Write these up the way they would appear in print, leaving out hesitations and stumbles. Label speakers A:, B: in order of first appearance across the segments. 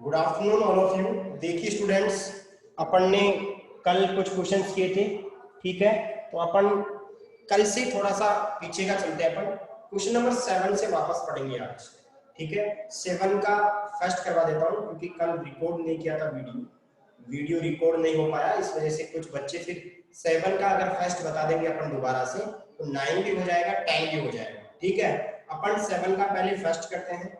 A: Good afternoon all of you. देखिए students, अपन ने कल कुछ क्वेश्चंस किए थे, ठीक है। तो अपन कल से थोड़ा सा पीछे का चलते हैं। अपन क्वेश्चन नंबर 7 से वापस पढ़ेंगे आज, ठीक है। 7 का फर्स्ट करवा देता हूँ क्योंकि कल रिकॉर्ड नहीं किया था, वीडियो रिकॉर्ड नहीं हो पाया, इस वजह से कुछ बच्चे फिर 7 का अगर फर्स्ट बता देंगे अपन दोबारा से तो 9 भी हो जाएगा, 10 भी हो जाएगा, ठीक है। अपन 7 का पहले फर्स्ट करते हैं,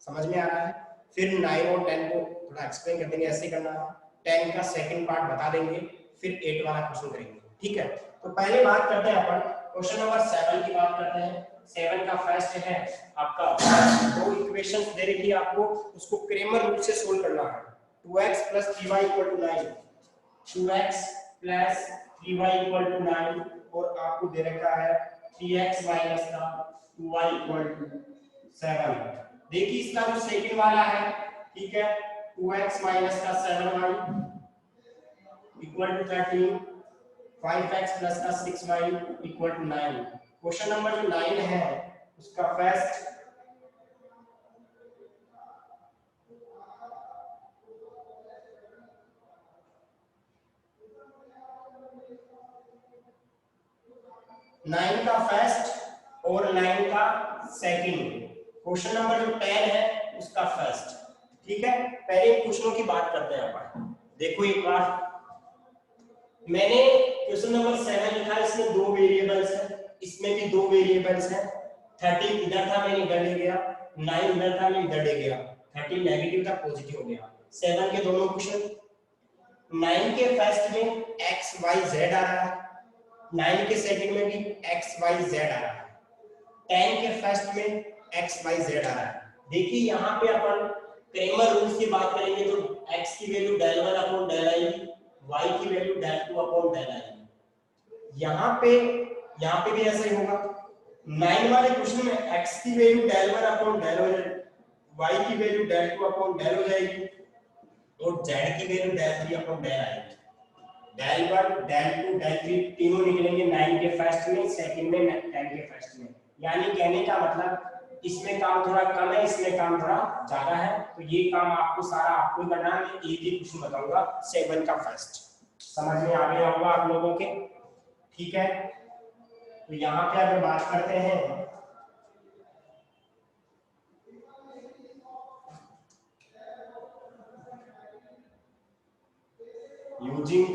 A: समझ में आ रहा है। फिर 9 और 10 को थोड़ा एक्सप्लेन कर देंगे, ऐसे करना है। 10 का सेकंड पार्ट बता देंगे, फिर 8 वाला क्वेश्चन करेंगे, ठीक है। तो पहले बात करते हैं अपन क्वेश्चन नंबर 7 की बात करते हैं। 7 का फर्स्ट है आपका, दो इक्वेशंस दे रखी है आपको, उसको क्रेमर रूल से सोल्व करना है। 2x + 3y = 9, 2x + 3y = 9, और आपको दे रखा है 3x - 2y = 7। देखिए इसका जो सेकंड वाला है, ठीक है, 2x - 7y = 13, 5x + 6y = 9। Question number जो 9 है उसका फर्स्ट और 9 का सेकंड। क्वेश्चन नंबर जो 10 है उसका फर्स्ट, ठीक है। पहले क्वेश्चनों की बात करते हैं अपन। देखो एक बार, मैंने क्वेश्चन नंबर 7 लिखा है, इसमें दो वेरिएबल्स हैं, इसमें भी दो वेरिएबल्स हैं। 13 इधर था, मैंने इधर ले गया, 9 इधर था, मैं इधर ले गया। 13 नेगेटिव था, पॉजिटिव हो गया। 7 के दोनों क्वेश्चन, 9 के फर्स्ट में x y z आ रहा है, 9 के सेकंड में भी x y z आ रहा है, 10 के फर्स्ट में x y z आ रहा है। देखिए यहाँ पे अपन क्रेमर रूल्स की बात करेंगे तो x की वैल्यू del 1 अपॉन del i, y की value del 2 upon del i। यहाँ पे भी ऐसा ही होगा। 9 वाले क्वेश्चन में x की वैल्यू del 1 अपॉन del हो जाएगी, y की वैल्यू del 2 अपॉन del हो जाएगी, और z की वैल्यू del 3 अपॉन del आएगी। del 1 del 2 del 3 तीनों निकलेंगे 9 के फर्स्ट में, सेकंड में, 10 के फर्स्ट में। यानी कहने का मतलब इसमें काम थोड़ा कम है, इसमें काम थोड़ा ज्यादा है। तो ये काम आपको सारा आपको करना है। मैं एक ही क्वेश्चन बताऊंगा 7 का फर्स्ट। समझ में आ गया होगा आप लोगों के, ठीक है। तो यहाँ पे अगर बात करते हैं यूजिंग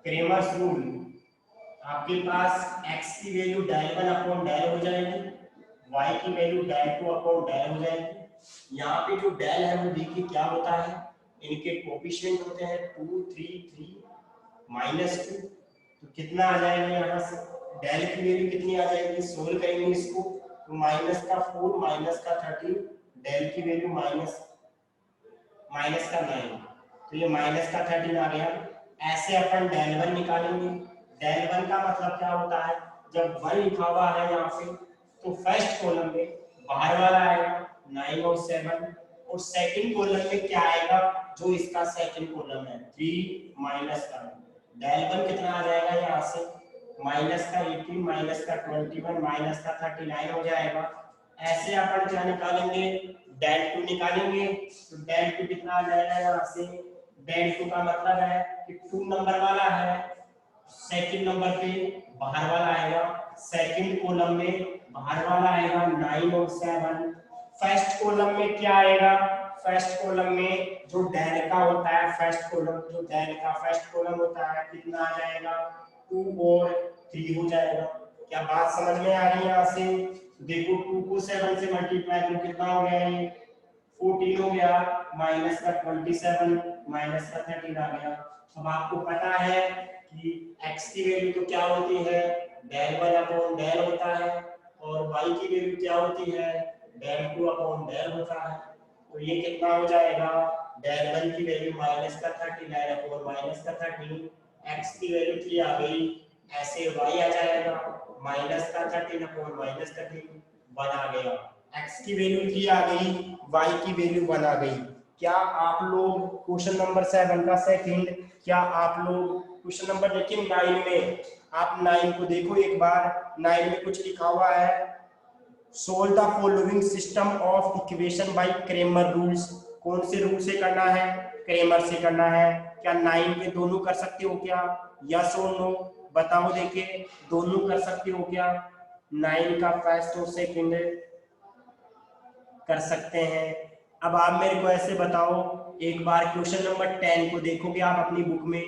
A: क्रेमर्स रूल, आपके पास x की वैल्यू del 1 अपॉन del हो जाएगी, y की वैल्यू del 2 अपॉन del हो जाएगी। यहाँ पे जो del है वो देखिए क्या होता है, इनके कोफिशिएंट होते हैं 2 3 3 -2। तो कितना आ जाएगा यहाँ से, del की वैल्यू कितनी आ जाएगी, सोल्व करेंगे इसको तो -4 -13, del की वैल्यू -9, तो ये -13 आ गया। ऐसे अपन del 1 निकालेंगे। del 1 का मतलब क्या होता है, जब 1 लिखा हुआ है यहाँ पे तो फर्स्ट कॉलम में बाहर वाला आएगा 9 और 7, और सेकंड कॉलम में क्या आएगा, जो इसका सेकंड कॉलम है 3 -1। del 1 कितना आ जाएगा यहाँ से, -18 -21 -39 हो जाएगा। ऐसे अपन क्या निकालेंगे, del 2 निकालेंगे। तो del 2 कितना आ जाएगा यहाँ से, del 2 का मतलब है कि 2 नंबर वाला है, सेकंड नंबर पे बाहर वाला आएगा, सेकंड कॉलम में बाहर वाला आएगा 9 और 7। फर्स्ट कॉलम में क्या आएगा, फर्स्ट कॉलम में जो del का होता है, फर्स्ट कॉलम जो del का फर्स्ट कॉलम होता है कितना आ जाएगा, 2 और 3 हो जाएगा। क्या बात समझ में आ रही है यहाँ से। देखो 2 को 7 से मल्टीप्लाई तो कितना हो गया, ये 14 हो गया, -27 -13 आ गया। अब आपको पता है कि x की वैल्यू तो क्या होती है, del 1 अपॉन del होता है, और y की वैल्यू क्या होती है, del 2 अपॉन del होता है। तो ये कितना हो जाएगा, del 1 की वैल्यू -39 अपॉन -13, x की वैल्यू 3 आ गई, ऐसे y आ जाएगा -13 अपॉन -13, 1 आ गया। x की वैल्यू 3 आ गई, y की वैल्यू 1 आ गई। क्या आप लोग क्वेश्चन नंबर 7 का सेकंड, क्या आप लोग क्वेश्चन नंबर देखिए 9 में, आप 9 को देखो एक बार, 9 में कुछ लिखा हुआ है solve the following system of equation by Cramer rules. कौन से रूल से करना है? क्रेमर से करना है। क्या 9 के दोनों कर सकते हो क्या? यस और नो बताओ, देखिए दोनों कर सकते हो क्या? 9 का फर्स्ट और सेकंड कर सकते हैं। अब आप मेरे को ऐसे बताओ, एक बार क्वेश्चन नंबर 10 को देखोगे आप अपनी बुक में।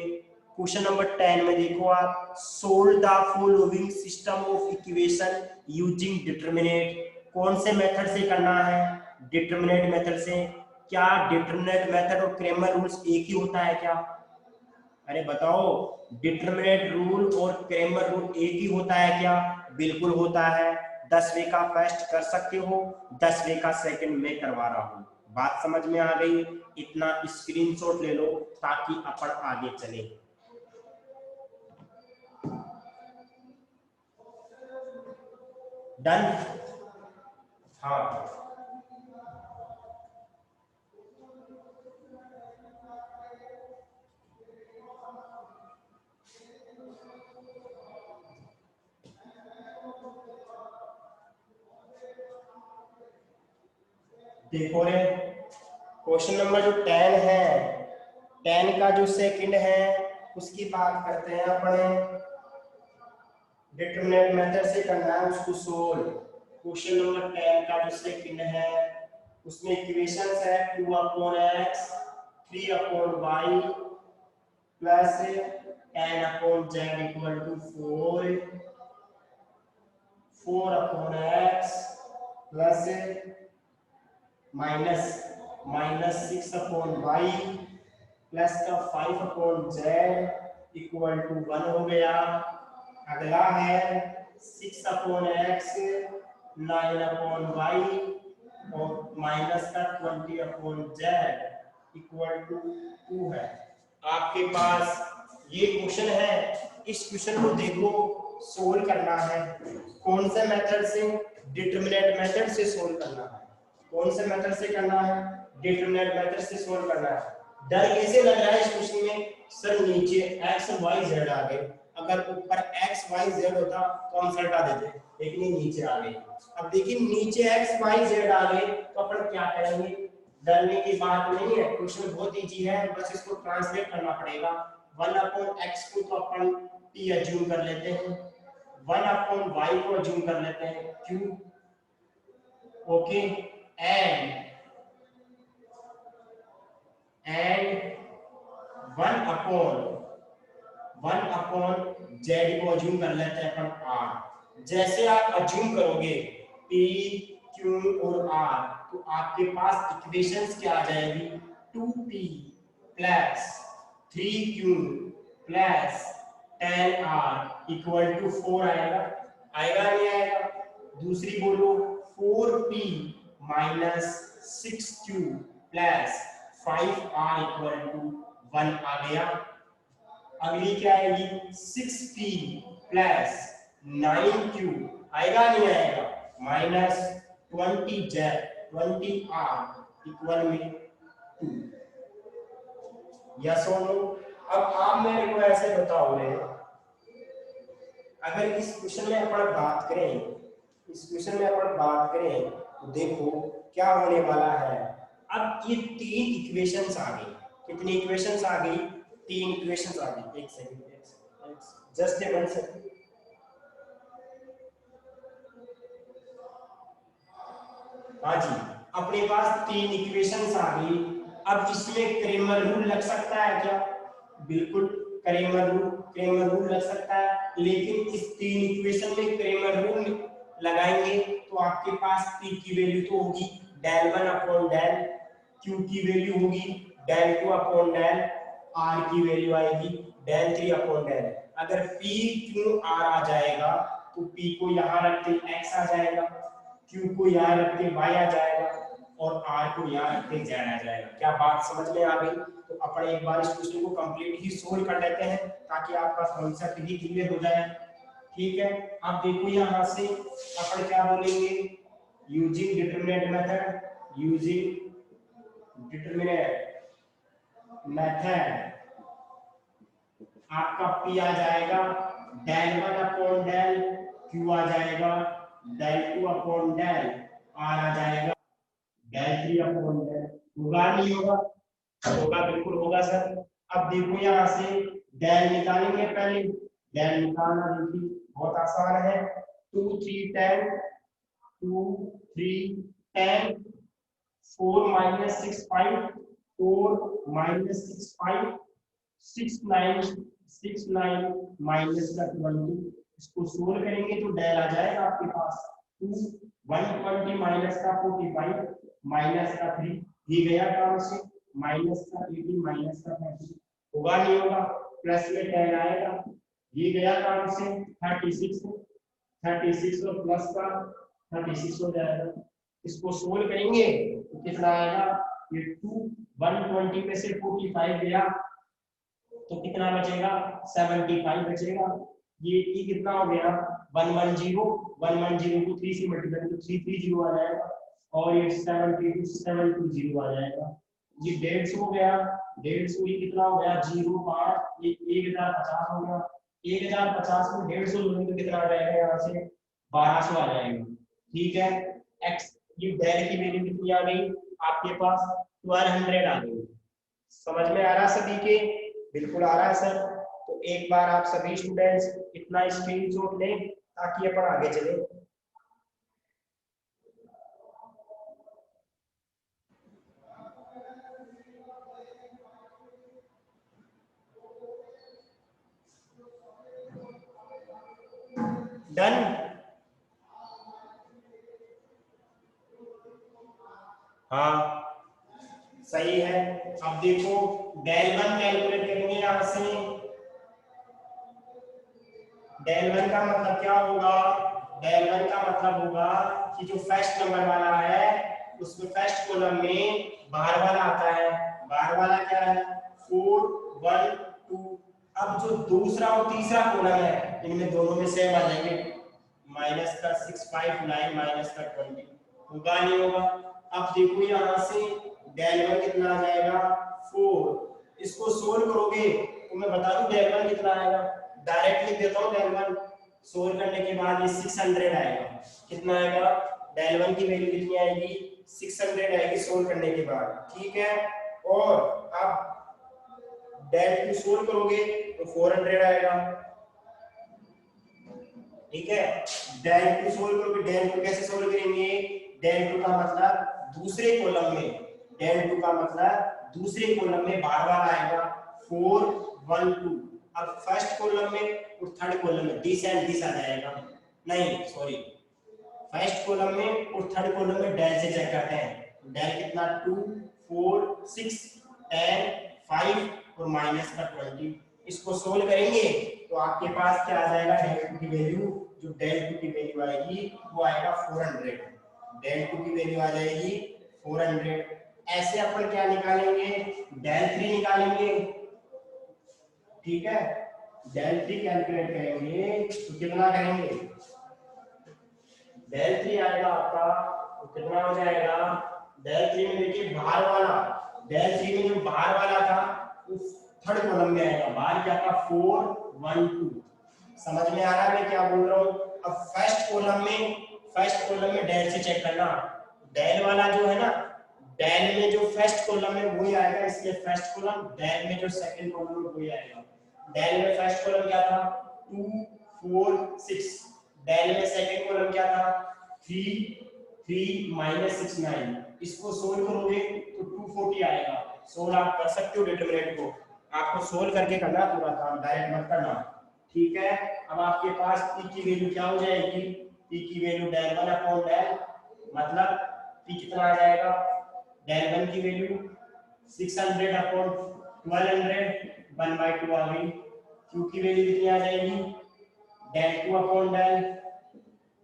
A: क्वेश्चन नंबर 10 में देखो आप, solve the following system of equation using determinate. कौन से मेथड से करना है? डिटरमिनेट मेथड से। क्या डिटरमिनेट मेथड और क्रेमर रूल्स एक ही होता है क्या? अरे बताओ, डिटरमिनेट रूल और क्रेमर रूल एक ही होता है क्या? बिल्कुल होता है। 10वें का फर्स्ट कर सकते हो, 10वें का सेकंड में करवा रहा हूं। बात समझ में आ गई? इतना स्क्रीनशॉट ले लो ताकि अपन आगे चले। डन? हाँ, देखो रे, क्वेश्चन नंबर जो 10 है, 10 का जो सेकंड है उसकी बात करते हैं अपने। डिटरमिनेट मेथड से करना है उसको सोल्व। क्वेश्चन नंबर 10 का जो सेकंड है उसमें इक्वेशंस है 2/x 3/y plus 10/z equal to 4, 4/x plus minus minus 6/y plus का 5/z इक्वल टू 1 हो गया। अगला है 6/x 9/y और माइनस का 20/z इक्वल टू 2 है। आपके पास ये क्वेश्चन है, इस क्वेश्चन को देखो, सोल्व करना है। कौन से मेथड से? डिटरमिनेट मेथड से सोल्व करना है। कौन से मेथड से करना है? डिटरमिनेट मेथड से सोल्व करना है। डर कैसे लग रहा है इस क्वेश्चन में? सर नीचे x y z आ गए, अगर ऊपर x y z होता तो हम सल्टा देते, लेकिन ये नीचे आ गए। अब देखिए नीचे x y z आ गए तो अपन क्या करेंगे? डरने की बात नहीं है, क्वेश्चन बहुत इजी है, बस इसको ट्रांसलेट करना पड़ेगा। 1/x को तो अपन t अज्यूम कर लेते हैं, 1/y को अज्यूम कर लेते हैं q। ओके, एंड 1/z को अज्यूम कर लेते हैं अपन r। जैसे आप अज्यूम करोगे p q और r तो आपके पास इक्वेशंस क्या आ जाएगी? 2p plus 3q plus 10r equal to 4 आएगा। आएगा नहीं आएगा? दूसरी बोलो, 4p minus 6q plus 5r equal to 1 आ गया। अगली क्या आएगी? 6p प्लस 9q आएगा नहीं आएगा? माइनस 20r इक्वल में 2। यस और नो? अब आप मेरे को ऐसे बताओ रे, अगर इस क्वेश्चन में अपन बात करें, इस क्वेश्चन में अपन बात करें तो देखो क्या होने वाला है। अब ये 3 इक्वेशंस आ गई। कितनी इक्वेशंस आ गई? 3 इक्वेशंस आ गई। एक सेकंड, जस्ट ए 1 सेकंड। हाँ जी, अपने पास 3 इक्वेशंस आ गई। अब इसमें क्रेमर रूल लग सकता है क्या? बिल्कुल, क्रेमर रूल लग सकता है, लेकिन इस 3 इक्वेशन में क्रेमर रूल लगाएंगे तो आपके पास p की वैल्यू तो होगी del 1 अपॉन del, q की वैल्यू होगी del 2 अपॉन del, r की वैल्यू आएगी del 3 अपॉन del। अगर p q r आ जाएगा तो p को यहाँ रख के x आ जाएगा, q को यहाँ रख के y आ जाएगा और r को यहाँ रख के z आ जाएगा। क्या बात समझ में आ गई? तो अपन एक बार इस क्वेश्चन को कंप्लीट ही सोल्व कर लेते हैं ताकि आपका कॉन्सेप्ट भी क्लियर हो जाए। ठीक है, अब देखो यहाँ से अपन क्या बोलेंगे? Using determinant method, using determinant method आपका p आ जाएगा del 1 अपॉन del q आ जाएगा del two upon del r आ जाएगा डेल थ्री अपॉन डेल। होगा नहीं होगा? होगा, बिल्कुल होगा सर। अब देखो यहाँ से डेल निकालेंगे पहले। डेल निकालना देखिए बहुत आसान है। 2 3 10, 2 3 10, 4 माइनस 6 5, 4 माइनस 6 5, 6 9, 6 9 माइनस का 20। इसको सोल्व करेंगे तो डेल आ जाएगा आपके पास 2 120 माइनस का 45 माइनस का 3, ये गया काम से। माइनस का 18 माइनस का 30, होगा नहीं होगा? प्लस में 10 आएगा, ये गया काम से 36, 36 और प्लस का 36 हो जाएगा। इसको सोल्व करेंगे तो कितना आएगा? ये 2 120 में से 45 गया तो कितना बचेगा? 75 बचेगा। ये कितना हो गया? 110, 110 को 3 से मल्टीप्लाई तो 330 आ जाएगा और ये 72 720 आ जाएगा। ये 150 हो गया, 150 ये कितना हो गया? 0 5, ये 1050 हो गया। 1050 में 150 जोड़ेंगे तो कितना आ जाएगा? यहाँ से 1200 आ जाएगा। ठीक है, x ये डेल की वैल्यू कितनी आ गई आपके पास? 1200 आ गई। समझ में आ रहा सभी के? बिल्कुल आ रहा है सर। तो एक बार आप सभी स्टूडेंट्स इतना स्क्रीनशॉट लें ताकि अपन आगे चले। डन? हाँ सही है। अब देखो डेल वन कैलकुलेट करेंगे यहां से। डेल वन का मतलब क्या होगा? डेल वन का मतलब होगा कि जो फर्स्ट नंबर वाला है उसमें फर्स्ट कॉलम में बाहर वाला आता है। बाहर वाला क्या है? 4 1 2। अब जो दूसरा और तीसरा कॉलम है इनमें दोनों में सेम आ जाएंगे। माइनस का 6 5 9 माइनस का 20, होगा नहीं होगा? अब देखो यहाँ से डेल वन कितना आ जाएगा? 4। इसको सोल्व करोगे तो मैं बता दूं डेल वन कितना आएगा। डायरेक्ट लिख देता हूँ डेल वन। सोल्व करने के बाद ये 600 आएगा। कितना आएगा? डेल वन की वैल्यू कितनी आएगी? 600 आएगी सोल्व करने के बाद। ठीक है, और अब डेल टू सोल्व करोगे तो 400 आएगा। ठीक है, डेल टू सोल्व करोगे। डेल टू कैसे सोल्व करेंगे? डेल टू का मतलब दूसरे कॉलम में, डेल टू का मतलब दूसरे कॉलम में बार बार आएगा 4 1 2। अब फर्स्ट कॉलम में और थर्ड कॉलम में दिस एंड दिस आ जाएगा। नहीं सॉरी, फर्स्ट कॉलम में और थर्ड कॉलम में डेल से चेक करते हैं। डेल कितना? 2 4 6 10 5 और माइनस का 20। इसको सोल्व करेंगे तो आपके पास क्या आ जाएगा? डेल टू की वैल्यू, जो डेल टू की वैल्यू आएगी वो आएगा 400। डेल टू की वैल्यू आ जाएगी 400। ऐसे अपन क्या निकालेंगे? डेल थ्री निकालेंगे। ठीक है, डेल थ्री कैलकुलेट करेंगे तो कितना करेंगे? डेल थ्री आएगा आपका तो कितना हो जाएगा? डेल थ्री में देखिए बाहर वाला, डेल थ्री में जो बाहर वाला था उस थर्ड कॉलम में आएगा। बाहर क्या था? 4 1 2। समझ में आ रहा है मैं क्या बोल रहा हूँ? अब फर्स्ट कॉलम में डेल से चेक करना। डेल वाला जो है ना, डेल में जो फर्स्ट कॉलम है वही आएगा, इसलिए फर्स्ट कॉलम। डेल में जो सेकंड कॉलम है वही आएगा। डेल में फर्स्ट कॉलम क्या था? 2 4 6। डेल में सेकंड कॉलम क्या था? 3 3 माइनस 6 9। इसको सोल्व करोगे तो 240 आएगा। सोल्व आप कर सकते हो डिटरमिनेंट को, आपको सोल्व करके करना पूरा काम, डायरेक्ट मत करना। ठीक है, अब आपके पास p की वैल्यू क्या हो जाएगी? p की value del one upon del, मतलब p कितना आ जाएगा? डेल वन की वैल्यू 600 अपॉन 1200 1/2 आ गई। q की वैल्यू कितनी आ जाएगी? डेल टू अपॉन डेल,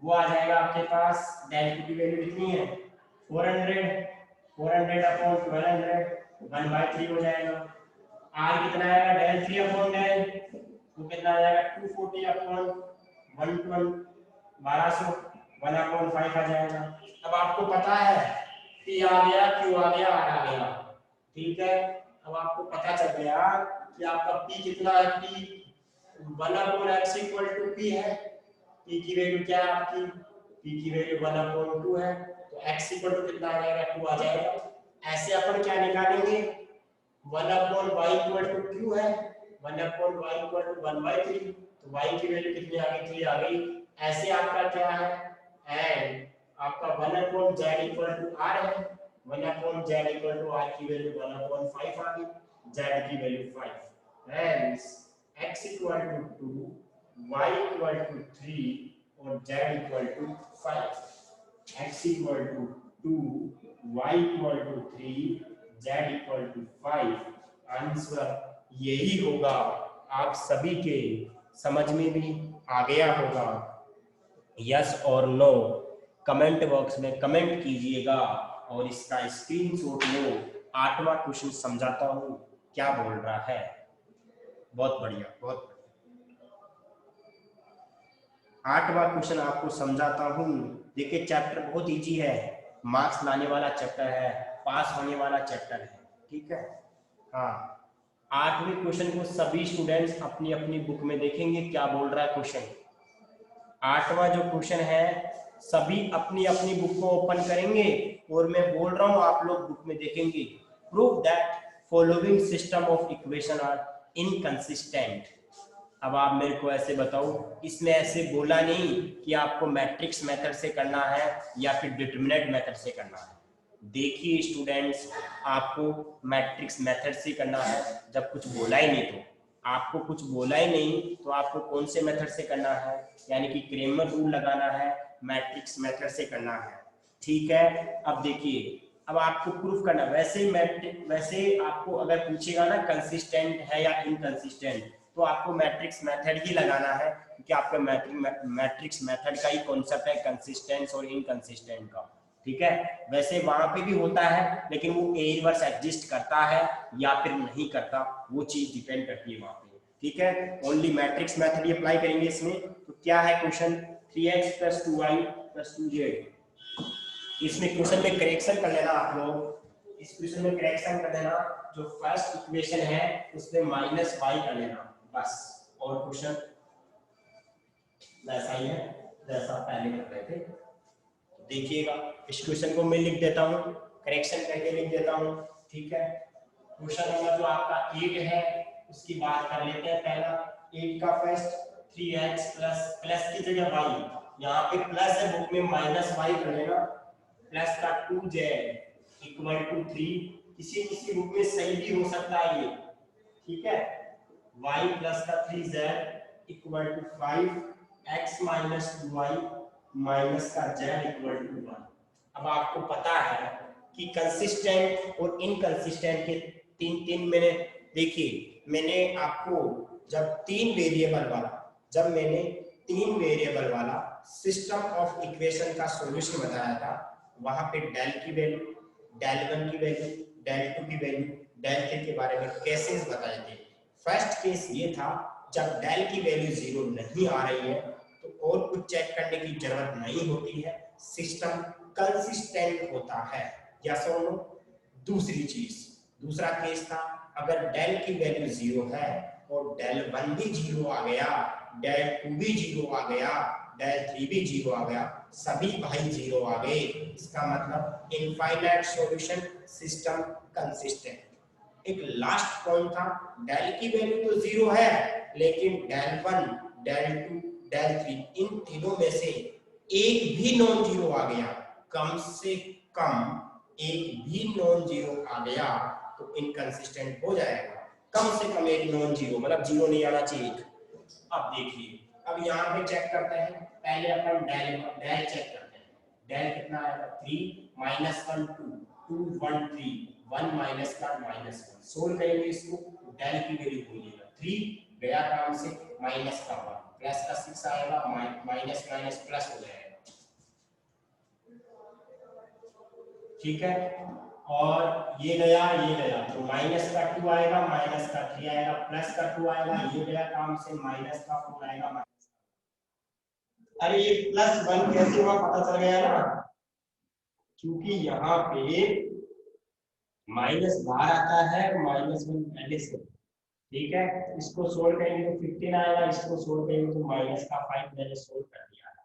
A: वो आ जाएगा आपके पास। डेल टू की वैल्यू कितनी है? 400, 400 अपॉन 1200 1/3 हो जाएगा। r कितना आएगा? डेल थ्री अपॉन डेल, तो कितना आ जाएगा? 240 अपॉन 112 1200 1/5 आ जाएगा। अब आपको पता है p आ गया, q आ गया, r आ गया। ठीक है, अब आपको पता चल गया कि आपका p कितना है। p 1/x = p है। p की वैल्यू क्या है आपकी? p की वैल्यू 1/2 है, तो x इक्वल टू कितना आ जाएगा, 2 आ जाएगा। ऐसे अपन क्या निकालेंगे, 1/y इक्वल टू q है, 1/y इक्वल टू 1/3, तो y की वैल्यू कितनी आ गई, 3 आ गई। ऐसे आपका क्या है, एंड आपका 1/z इक्वल टू r है, 1/z इक्वल टू r की वैल्यू 1/5 आ गई, z की value 5, hence x equal to 2, y equal to 3 और z equal to 5। x equal to 2, y equal to 3, z equal to 5। Answer यही होगा। आप सभी के समझ में भी आ गया होगा। यस और नो कमेंट बॉक्स में कमेंट कीजिएगा और इसका स्क्रीनशॉट लो। 8वां क्वेश्चन समझाता हूँ क्या बोल रहा है। बहुत बढ़िया, बहुत बढ़िया। 8वां क्वेश्चन आपको समझाता हूँ। देखिए चैप्टर बहुत इजी है, मार्क्स लाने वाला चैप्टर है, पास होने वाला चैप्टर है, ठीक है। हाँ, 8वें क्वेश्चन को सभी स्टूडेंट्स अपनी अपनी बुक में देखेंगे क्या बोल रहा है क्वेश्चन। 8वां जो क्वेश्चन है सभी अपनी अपनी बुक को ओपन करेंगे और मैं बोल रहा हूं आप लोग बुक में देखेंगे। Prove that following system of equation are inconsistent. अब आप मेरे को ऐसे बताओ, इसमें ऐसे बोला नहीं कि आपको मैट्रिक्स मेथड से करना है या फिर डिटरमिनेंट मेथड से करना है। देखिए स्टूडेंट्स, आपको मैट्रिक्स मेथड से करना है। जब कुछ बोला ही नहीं, तो आपको कुछ बोला ही नहीं तो आपको कौन से मेथड से करना है, यानी कि क्रेमर रूल लगाना है, मैट्रिक्स मेथड से करना है, ठीक है। अब देखिए, अब आपको प्रूफ करना, वैसे आपको अगर पूछेगा ना कंसिस्टेंट है या इनकंसिस्टेंट, तो आपको मैट्रिक्स मेथड ही लगाना है, क्योंकि आपका मैट्रिक्स मेथड का ही कॉन्सेप्ट है कंसिस्टेंस और इनकंसिस्टेंट का, ठीक है। वैसे वहां पे भी होता है, लेकिन वो ए इनवर्स एग्जिस्ट करता है या फिर नहीं करता, वो चीज डिपेंड करती है वहां पे, ठीक है। ओनली मैट्रिक्स मेथड ही अप्लाई करेंगे इसमें। तो क्या है क्वेश्चन, 3x + 2y + 2z। इसमें क्वेश्चन में करेक्शन कर लेना आप लोग, इस क्वेश्चन में करेक्शन कर लेना, जो फर्स्ट इक्वेशन है उसमें -y कर लेना बस, और क्वेश्चन वैसा ही है जैसा पहले कर रहे थे। देखिएगा, इस क्वेश्चन को मैं लिख देता हूँ, करेक्शन करके लिख देता हूँ, ठीक है। क्वेश्चन नंबर जो आपका 8 है उसकी बात कर लेते हैं। पहला 8 का फर्स्ट 3x प्लस की जगह y, यहाँ पे प्लस है, बुक में -y कर लेना, प्लस का 2z इक्वल टू 3। किसी किसी बुक में सही भी हो सकता है ये, ठीक है। y प्लस का 3z equal to 5, x minus 2y minus का z इक्वल टू 1। अब आपको पता है कि कंसिस्टेंट और इनकंसिस्टेंट के तीन मैंने, देखिए मैंने आपको जब तीन वेरिएबल वाला सिस्टम ऑफ इक्वेशन का सॉल्यूशन बताया था, वहां पे डेल की वैल्यू, डेल 1 की वैल्यू, डेल 2 की वैल्यू, डेल 3 के बारे में केसेस बताए थे। फर्स्ट केस ये था जब डेल की वैल्यू 0 नहीं आ रही है तो और कुछ चेक करने की जरूरत नहीं होती है, सिस्टम कंसिस्टेंट होता है, यस और नो। दूसरा केस था अगर डेल की वैल्यू 0 है और डेल 1 भी 0 आ गया, डेल 2 भी 0 आ गया, डेल 3 भी 0 आ गया, सभी भाई 0 आ गए, इसका मतलब इनफाइनाइट सॉल्यूशन, सिस्टम कंसिस्टेंट। एक लास्ट पॉइंट था, डेल की वैल्यू तो 0 है लेकिन डेल 1, डेल 2, डेल 3 इन तीनों में से एक भी नॉन जीरो आ गया, कम से कम एक भी नॉन जीरो आ गया तो इनकंसिस्टेंट हो जाएगा। कम से कम एक नॉन जीरो, मतलब जीरो नहीं आना चाहिए। अब देखिए, अब यहाँ पे चेक करते हैं, पहले अपन डेल चेक करते हैं। डेल कितना आएगा, 3 -1 2 2 1 3 1 माइनस का -1, सोल्व करेंगे इसको, डेल की वैल्यू बोलिएगा 3 गया काम से, माइनस का 1 प्लस का 6 आएगा, माइनस माइनस प्लस हो जाएगा, ठीक है। और ये गया तो माइनस का 2 आएगा, माइनस का 3 आएगा, प्लस का 2 आएगा, ये गया काम से, माइनस का 4 आएगा। अरे ये +1 कैसे हुआ पता चल गया ना, क्योंकि यहाँ पे माइनस बाहर आता है, -1 पहले से, ठीक है। इसको सोल्व करेंगे तो 15 आएगा, इसको सोल्व करेंगे तो -5 मैंने सोल्व कर दिया है।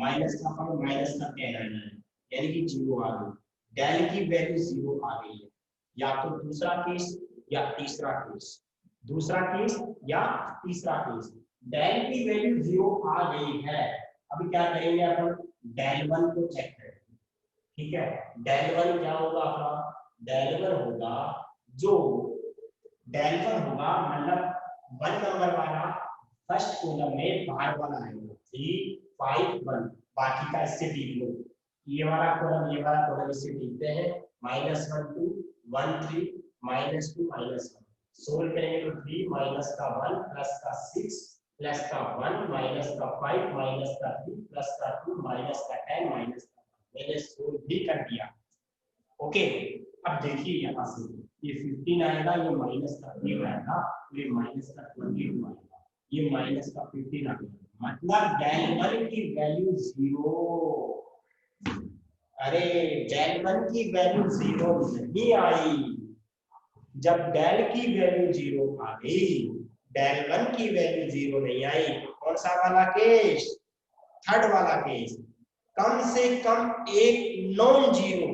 A: माइनस का 5 माइनस का 10 आ जाएगा, यानी कि 0 आ गई, डेल की वैल्यू 0 आ गई है। या तो दूसरा केस या तीसरा केस, दूसरा केस या तीसरा केस, डेल की वैल्यू 0 आ गई है। अभी क्या करेंगे अपन, डेल 1 को चेक करेंगे। ठीक है, डेल 1 क्या होगा आपका, डेल 1 होगा जो डेल 1 होगा मतलब 1 नंबर वाला फर्स्ट कॉलम में बाहर वाला आएगा 3 5 1, बाकी का इससे टीप लो, ये वाला कॉलम इससे टीपते हैं, -1 2 1 3 -2 -1, सोल्व करेंगे तो 3 माइनस का 1 प्लस का 6 प्लस का 1 माइनस का 5 माइनस का 3 प्लस का 2 माइनस का 10 माइनस का 1, मैंने सोल्व भी कर दिया। ओके, अब देखिए यहाँ से ये 15 आएगा, ये माइनस का 3 आएगा, ये माइनस का 22 आएगा, ये माइनस का 15 आएगा, मतलब डेल 1 की वैल्यू 0। अरे डेल 1 की वैल्यू 0 नहीं आई, जब डेल की वैल्यू 0 आ गई, डेल 1 की वैल्यू 0 नहीं आई, तो कौन सा वाला केस, थर्ड वाला केस, कम से कम एक नॉन जीरो,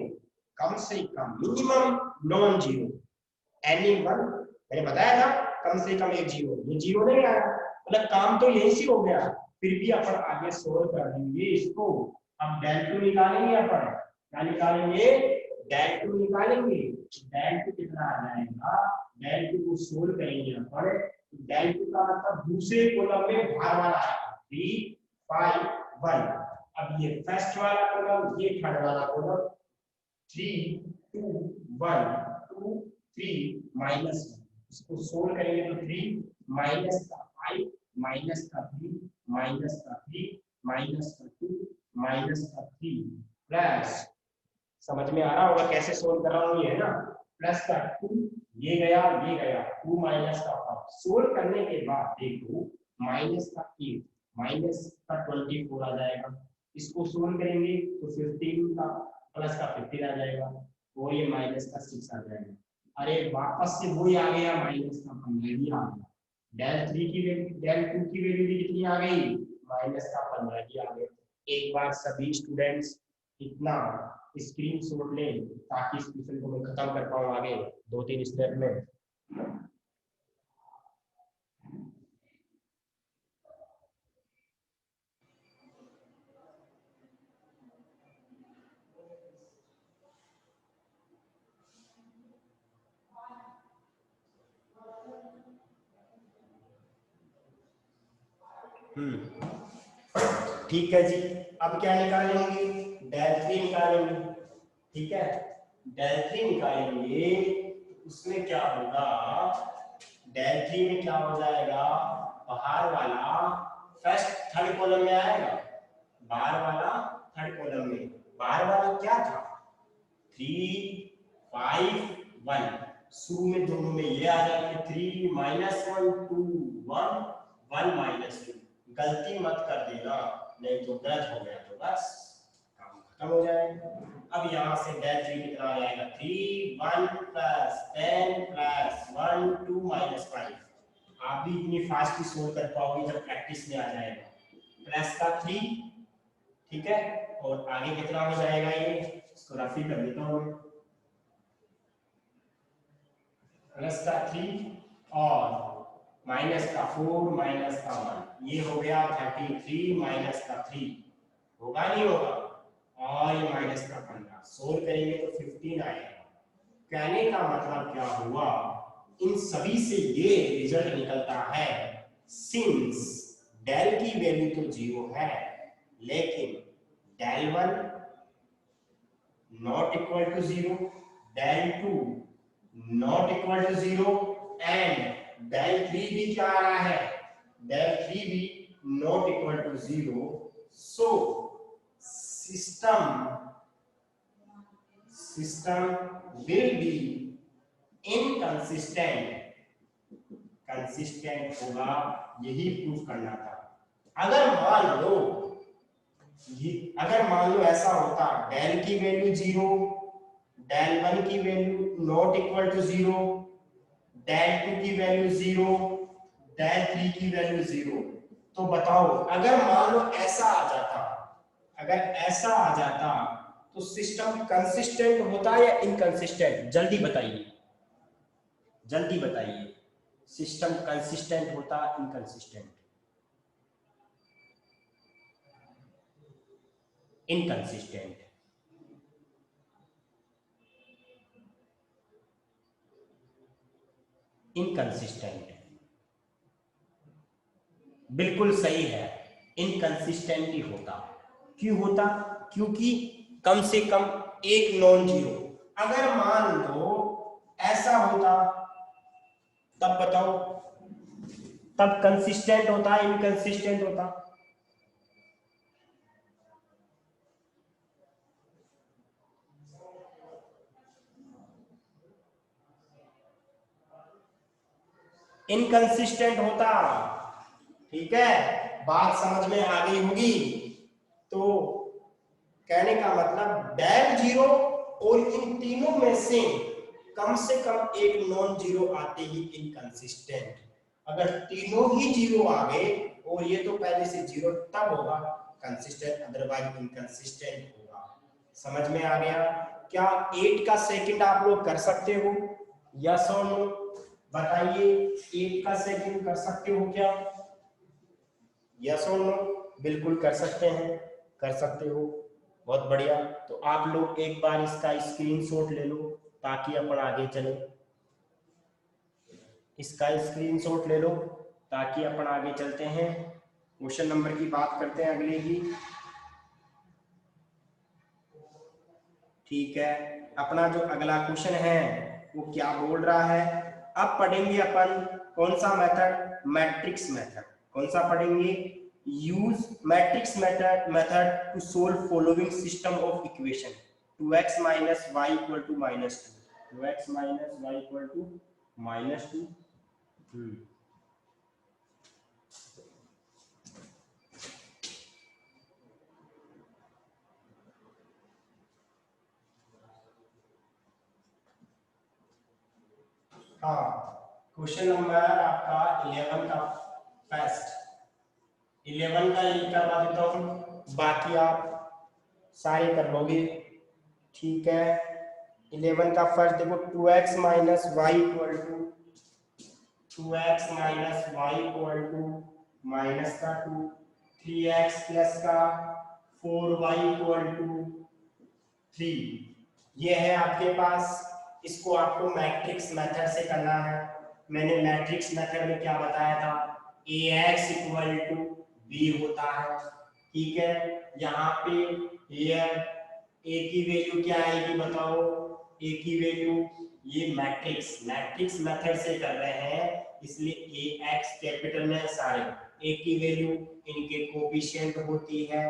A: कम से कम minimum non zero, any one, मैंने बताया ना कम से कम एक जीरो, ये जीरो नहीं आया, मतलब काम तो यही से हो गया, फिर भी अपन आगे सोल्व कर देंगे इसको। अब डेल टू निकालेंगे, अपन क्या निकालेंगे, डेल टू निकालेंगे, डेल टू कितना आ जाएगा, डेल टू को सोल्व करेंगे अपन, डेल टू का मतलब दूसरे कॉलम में बाहर वाला आएगा 3 5 1, अब ये फर्स्ट वाला कॉलम, ये थर्ड वाला कॉलम, 3 2 1 2 3 माइनस, इसको सोल्व करेंगे तो 3 माइनस का 5 माइनस का 3 माइनस का 3 माइनस का 2 माइनस का 3 प्लस, समझ में आ रहा होगा कैसे सोल्व कर रहा हूँ, ये है ना, प्लस का 2, ये गया 2 माइनस का 5, सोल्व करने के बाद देखो माइनस का 8 माइनस का 24 आ जाएगा, इसको सोल्व करेंगे तो 15 का प्लस का 15 आ जाएगा, और ये माइनस का 6 आ जाएगा। अरे वापस से वही आ गया, माइनस का 15 भी आ गया, डेल 3 की वैल्यू, डेल 2 की वैल्यू भी कितनी आ गई, माइनस का 15 भी आ गया। एक बार सभी स्टूडेंट्स इतना स्क्रीनशॉट लें ताकि इस क्वेश्चन को मैं खत्म कर पाऊँ आगे 2-3 स्टेप में। ठीक है जी, अब क्या निकालेंगे, डेल 3 निकालेंगे। ठीक है, डेल 3 निकालेंगे, उसमें क्या होगा, डेल 3 में क्या हो जाएगा, बाहर वाला फर्स्ट थर्ड कॉलम में आएगा, बाहर वाला थर्ड कॉलम में, बाहर वाला क्या था 3 5 1, शुरू में दोनों में ये आ जाएगा 3 -1 2 1 1 -2, गलती मत कर देना नहीं तो गलत हो गया तो बस काम खत्म हो जाएगा। अब यहाँ से डेल 3 कितना आ जाएगा, 3 1 प्लस 10 प्लस 1 2 -5, आप भी इतनी फास्ट ही सोल्व कर पाओगे जब प्रैक्टिस में आ जाएगा, प्लस का 3, ठीक है, और आगे कितना हो जाएगा, ये इसको रफी कर देता हूँ, प्लस का 3 और माइनस का 4 माइनस का 1, ये हो गया 33 माइनस का 3, होगा नहीं होगा, और ये माइनस का 15, सोल्व करेंगे तो 15 आएगा। कहने का मतलब क्या हुआ, इन सभी से ये रिजल्ट निकलता है, सिंस डेल की वैल्यू तो 0 है, लेकिन del 1 not equal to 0, del 2 not equal to 0, and del 3 भी क्या आ रहा है, डेल 3 भी not equal to 0, so system will be inconsistent, consistent होगा, यही प्रूफ करना था। अगर मान लो ऐसा होता, डेल की वैल्यू 0, डेल 1 की value not equal to 0, del 2 की वैल्यू 0, डेल 3 की वैल्यू 0, तो बताओ अगर मान लो ऐसा आ जाता अगर ऐसा आ जाता तो सिस्टम कंसिस्टेंट होता या इनकंसिस्टेंट? जल्दी बताइए, जल्दी बताइए, सिस्टम कंसिस्टेंट होता इनकंसिस्टेंट? इनकंसिस्टेंट। इनकंसिस्टेंट, बिल्कुल सही है, इनकंसिस्टेंट ही होता। क्यों होता? क्योंकि कम से कम एक नॉन जीरो, अगर मान लो ऐसा होता तब बताओ, तब कंसिस्टेंट होता इनकंसिस्टेंट होता? इनकंसिस्टेंट होता। ठीक है, बात समझ में आ गई होगी। तो कहने का मतलब डेल जीरो और इन तीनों में से कम एक नॉन जीरो आते ही इनकंसिस्टेंट। अगर तीनों ही जीरो आ गए और ये तो पहले से जीरो, तब होगा कंसिस्टेंट, अदरवाइज इनकंसिस्टेंट होगा। समझ में आ गया? क्या 8 का सेकंड आप लोग कर सकते हो? यस और नो बताइए, 8 का सेकंड कर सकते हो क्या? यस और नो? बिल्कुल कर सकते हैं, कर सकते हो, बहुत बढ़िया। तो आप लोग एक बार इसका स्क्रीनशॉट ले लो ताकि अपन आगे चले। इसका स्क्रीनशॉट ले लो ताकि अपन आगे चलते हैं। क्वेश्चन नंबर की बात करते हैं अगले की। ठीक है, अपना जो अगला क्वेश्चन है वो क्या बोल रहा है? अब पढ़ेंगे अपन कौन सा मेथड? Matrix method. कौन सा पढ़ेंगे? Use matrix method to solve following system of equation 2x minus y equal to minus two, 2x minus y equal to minus two. हाँ, क्वेश्चन नंबर आपका 11 का फर्स्ट, 11 का ये करवा देता हूँ, बाकी आप सारे कर लोगे। ठीक है, 11 का फर्स्ट देखो, 2x minus y equal to, 2x minus y equal to minus का 2, 3x प्लस का 4y इक्वल टू 3। ये है आपके पास। इसको आपको मैट्रिक्स मेथड से करना है। मैंने मैट्रिक्स मेथड में क्या बताया था? ax इक्वल टू b होता है। ठीक है, यहाँ पे ये a की वैल्यू क्या आएगी बताओ? a की वैल्यू, ये मैट्रिक्स मेथड से कर रहे हैं इसलिए ax कैपिटल में सारे, a की वैल्यू इनके कोफिशिएंट होती है।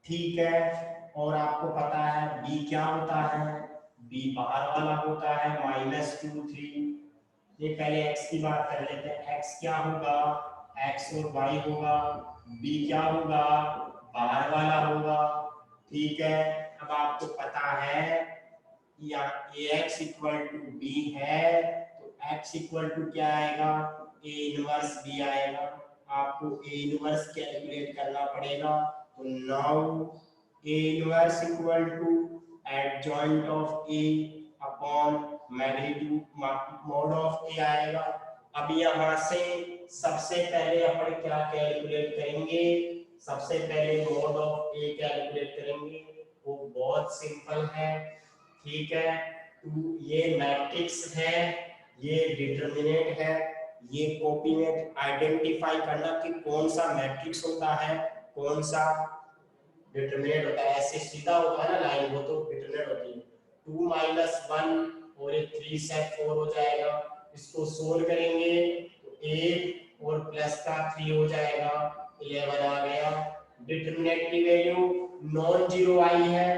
A: ठीक है, और आपको पता है b क्या होता है? b बाहर वाला होता है -2 3। ये पहले x की बात कर लेते हैं, x क्या होगा? x और y होगा, b क्या होगा? बाहर वाला होगा। ठीक है, अब आपको पता है या ax इक्वल टू b है तो x इक्वल टू क्या आएगा? a इनवर्स b आएगा। आपको a इनवर्स कैलकुलेट करना पड़ेगा। तो now a inverse equal to adjoint of a upon magnitude mod of a आएगा। अब यहाँ से सबसे पहले अपन क्या कैलकुलेट करेंगे? सबसे पहले मॉड ऑफ a कैलकुलेट करेंगे, वो बहुत सिंपल है। ठीक है, टू ये मैट्रिक्स है, ये डिटरमिनेंट है, ये कोऑर्डिनेट आइडेंटिफाई करना कि कौन सा मैट्रिक्स होता है, कौन सा डिटरमिनेंट होता है। ऐसे सीधा होता है ना लाइन, वो तो डिटरमिनेंट होती है। 2 माइनस 1 और 3 से 4 हो जाएगा। इसको सोल्व करेंगे तो 8 और प्लस का 3 हो जाएगा, 11 आ गया। डिटरमिनेंट की वैल्यू नॉन जीरो आई है,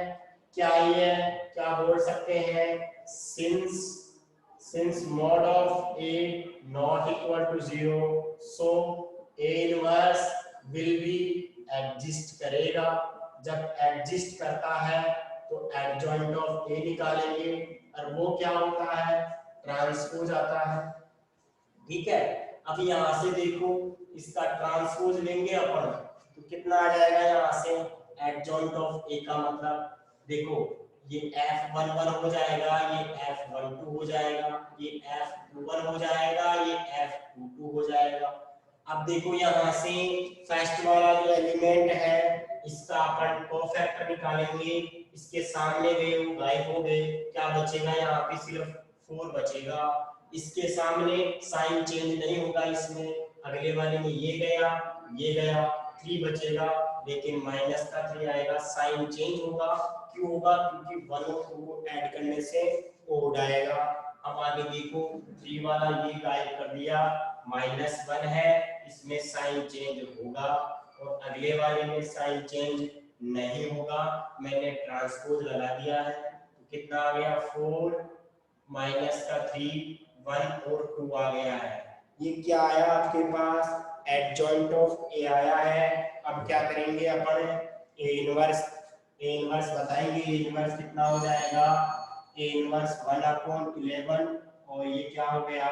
A: क्या आई है? क्या बोल सकते हैं? Since mod of a not equal to 0, so a inverse will be exist करेगा। जब एग्जिस्ट करता है तो एडजॉइंट ऑफ a निकालेंगे, और वो क्या होता है? ट्रांसपोज आता है। ठीक है, अब यहां से देखो, इसका ट्रांसपोज लेंगे अपन तो कितना आ जाएगा यहाँ से एडजॉइंट ऑफ ए का मतलब देखो ये F11 हो जाएगा, ये F12 हो जाएगा, ये F21 हो जाएगा, ये F22 हो जाएगा। अब देखो यहाँ से फर्स्ट वाला जो एलिमेंट है इसका अपन कोफैक्टर निकालेंगे, इसके सामने गए वो गायब हो गए, क्या बचेगा यहाँ पे सिर्फ 4 बचेगा। इसके सामने साइन चेंज नहीं होगा, इसमें अगले वाले में ये गया 3 बचेगा, लेकिन माइनस का 3 आएगा, साइन चेंज होगा। क्यों होगा? क्योंकि 1 और 2 को ऐड करने से ओड आएगा। अब आगे देखो 3 वाला ये गायब कर दिया, -1 है, इसमें साइन चेंज होगा, और अगले वाले में साइन चेंज नहीं होगा। मैंने ट्रांसपोज लगा दिया है, तो कितना आ गया 4 माइनस का 3 1 और 2 आ गया है। ये क्या आया आपके पास? एडजॉइंट ऑफ ए आया है। अब क्या करेंगे अपन? ए इनवर्स बताएंगे। ए इनवर्स कितना हो जाएगा? ए इनवर्स 1/11, और ये क्या हो गया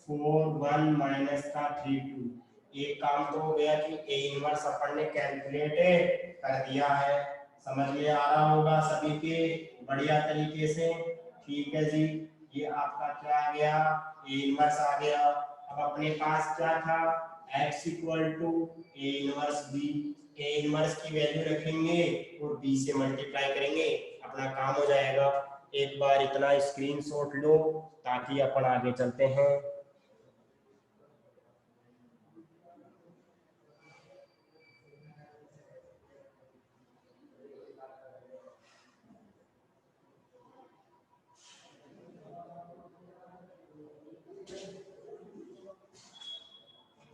A: 4 1 माइनस का 3 2। एक काम तो हो गया कि ए इनवर्स अपन ने कैलकुलेट कर दिया है। समझ में आ रहा होगा सभी के बढ़िया तरीके से। ठीक है जी, ये आपका क्या आ गया? ए इनवर्स आ गया। अब अपने पास क्या था? x equal to A inverse B. A inverse की वैल्यू रखेंगे और b से मल्टीप्लाई करेंगे, अपना काम हो जाएगा। एक बार इतना स्क्रीनशॉट लो ताकि अपन आगे चलते हैं।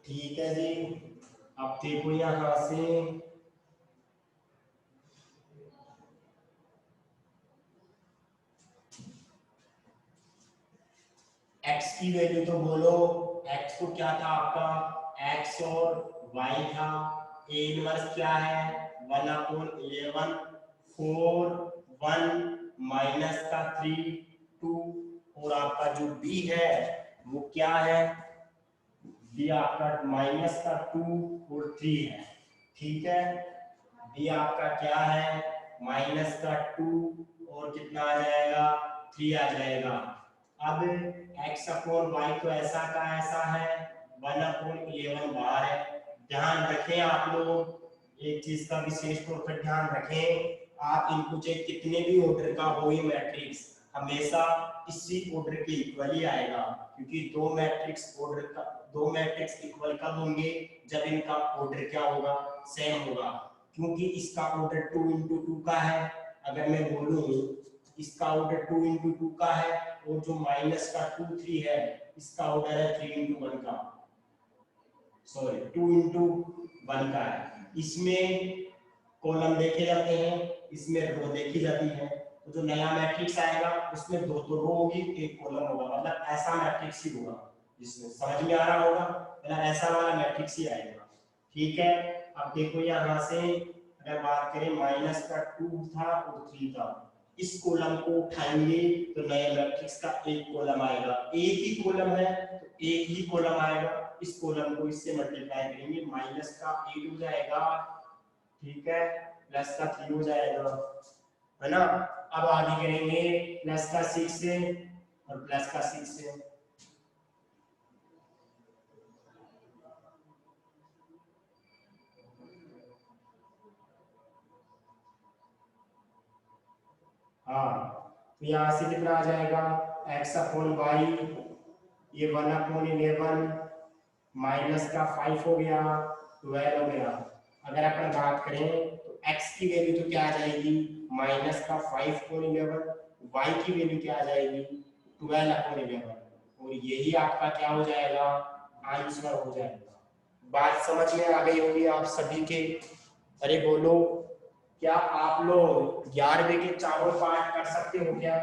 A: ठीक है जी, अब देखो यहाँ से x की वैल्यू तो बोलो। x को क्या था आपका? x और y था। a इनवर्स क्या है? 1/11, 4 1 माइनस का 3 2, और आपका जो b है वो क्या है? b आपका माइनस का 2 और 3 है। ठीक है, b आपका क्या है? माइनस का 2 और कितना आ जाएगा? 3 आ जाएगा। अब x अपॉन y तो ऐसा का ऐसा है, 1/11 बाहर है। ध्यान रखें आप लोग, एक चीज का विशेष तौर पर ध्यान रखें, आप इनको चाहे कितने भी ऑर्डर का हो ये मैट्रिक्स हमेशा इसी ऑर्डर के इक्वल ही आएगा, क्योंकि दो मैट्रिक्स इक्वल कब होंगे? जब इनका ऑर्डर क्या होगा? सेम होगा। क्योंकि इसका ऑर्डर 2 into 2 का है, अगर मैं बोलूं इसका ऑर्डर 2 into 2 का है, और जो माइनस का 2 3 है इसका ऑर्डर है 3 into 1 का, सॉरी 2 into 1 का है। इसमें कॉलम देखे जाते हैं, इसमें रो देखी जाती है। तो जो नया मैट्रिक्स आएगा उसमें 2 तो रो होगी, 1 कॉलम होगा, मतलब ऐसा मैट्रिक्स ही होगा। जिसमें समझ में आ रहा होगा, मतलब ऐसा वाला मैट्रिक्स ही आएगा। ठीक है, अब देखो यहाँ से अगर बात करें माइनस का 2 था और 3 था, इस कॉलम को उठाएंगे तो नए मैट्रिक्स का एक कॉलम आएगा। एक ही कॉलम है तो एक ही कॉलम आएगा, इस कॉलम को इससे मल्टीप्लाई करेंगे, माइनस का 8 हो जाएगा, ठीक है, प्लस का 3 हो जाएगा, है ना। अब आगे करेंगे प्लस का 6 से और प्लस का 6 से। हाँ, तो यहाँ से कितना आ जाएगा? x अपॉन वाई, ये 1/11 माइनस का 5 हो गया, 12 हो गया। अगर अपन बात करें तो x की वैल्यू तो क्या आ जाएगी? माइनस का 5/11, y की वैल्यू क्या आ जाएगी? 12/11, और यही आपका क्या हो जाएगा? आंसर हो जाएगा। बात समझ में आ गई होगी आप सभी के? अरे बोलो, क्या आप लोग 11वीं के चारों पार्ट कर सकते हो क्या?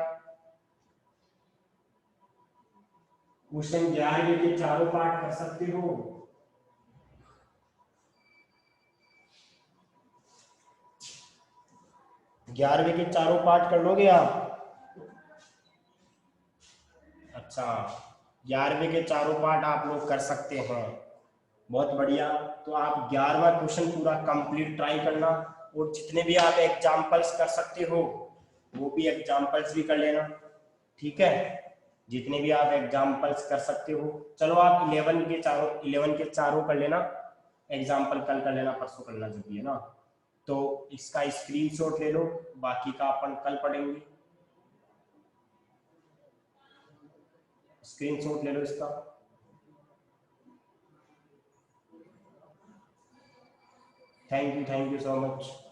A: क्वेश्चन 11वीं के चारों पार्ट कर सकते हो? 11वीं के चारों पार्ट कर लोगे आप? अच्छा, 11वीं के चारों पार्ट आप लोग कर सकते हैं। बहुत बढ़िया। तो आप 11वां क्वेश्चन पूरा कंप्लीट ट्राई करना, और जितने भी आप एग्जांपल्स कर सकते हो वो भी एग्जांपल्स भी कर लेना, ठीक है। जितने भी आप एग्जांपल्स कर सकते हो, चलो आप 11 के चारों कर लेना एग्जाम्पल, कल कर लेना, परसों करना जो भी है ना। तो इसका स्क्रीनशॉट ले लो, बाकी का अपन कल पढ़ेंगे। स्क्रीनशॉट ले लो इसका। Thank you so much.